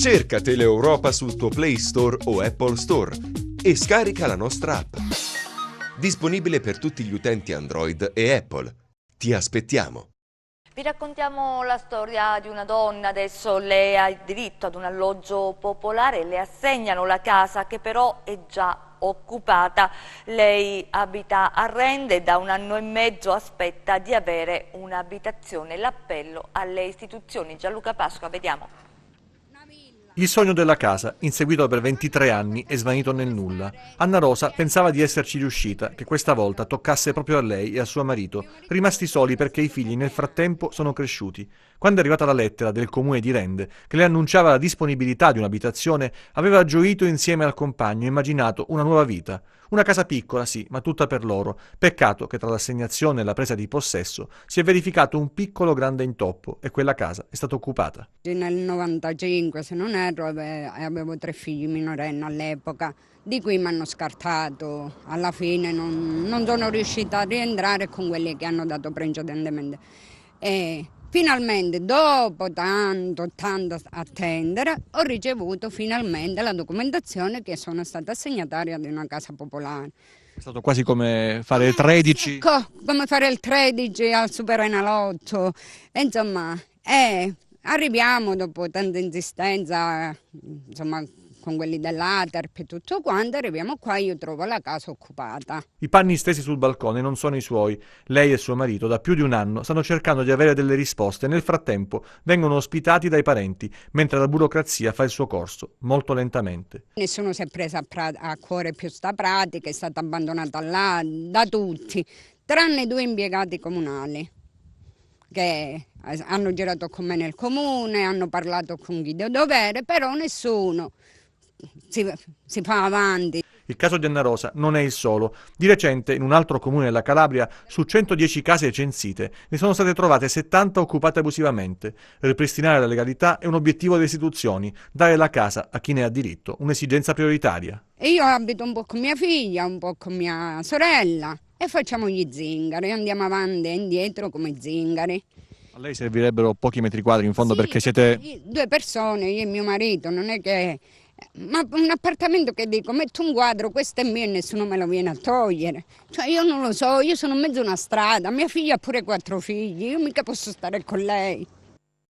Cerca Teleeuropa sul tuo Play Store o Apple Store e scarica la nostra app. Disponibile per tutti gli utenti Android e Apple. Ti aspettiamo! Vi raccontiamo la storia di una donna, adesso lei ha il diritto ad un alloggio popolare, le assegnano la casa che però è già occupata. Lei abita a Rende e da 1 anno e mezzo aspetta di avere un'abitazione. L'appello alle istituzioni. Gianluca Pasqua, vediamo. Il sogno della casa, inseguito per 23 anni, è svanito nel nulla. Anna Rosa pensava di esserci riuscita, che questa volta toccasse proprio a lei e a suo marito, rimasti soli perché i figli nel frattempo sono cresciuti. Quando è arrivata la lettera del comune di Rende, che le annunciava la disponibilità di un'abitazione, aveva gioito insieme al compagno e immaginato una nuova vita. Una casa piccola, sì, ma tutta per loro. Peccato che tra l'assegnazione e la presa di possesso si è verificato un piccolo grande intoppo e quella casa è stata occupata. Nel 95, se non erro, avevo 3 figli minorenni all'epoca, di cui mi hanno scartato. Alla fine non sono riuscita a rientrare con quelli che hanno dato precedentemente. E finalmente, dopo tanto attendere, ho ricevuto finalmente la documentazione che sono stata assegnataria di una casa popolare. È stato quasi come fare 13. Come fare il 13 al Superenalotto. Insomma, arriviamo dopo tanta insistenza, insomma, con quelli dell'Aterp e tutto quanto, arriviamo qua e io trovo la casa occupata. I panni stesi sul balcone non sono i suoi. Lei e suo marito da più di 1 anno stanno cercando di avere delle risposte e nel frattempo vengono ospitati dai parenti, mentre la burocrazia fa il suo corso, molto lentamente. Nessuno si è preso a cuore più sta pratica, è stata abbandonata là da tutti, tranne 2 impiegati comunali che hanno girato con me nel comune, hanno parlato con chi deve dovere, però nessuno si fa avanti. Il caso di Anna Rosa non è il solo. Di recente, in un altro comune della Calabria, su 110 case censite, ne sono state trovate 70 occupate abusivamente. Ripristinare la legalità è un obiettivo delle istituzioni, dare la casa a chi ne ha diritto, un'esigenza prioritaria. E io abito un po' con mia figlia, un po' con mia sorella e facciamo gli zingari, andiamo avanti e indietro come zingari. A lei servirebbero pochi metri quadri in fondo, sì, perché siete 2 persone, io e mio marito, non è che... Ma un appartamento che dico, metto un quadro, questo è mio e nessuno me lo viene a togliere. Cioè io non lo so, io sono in mezzo a una strada, mia figlia ha pure 4 figli, io mica posso stare con lei.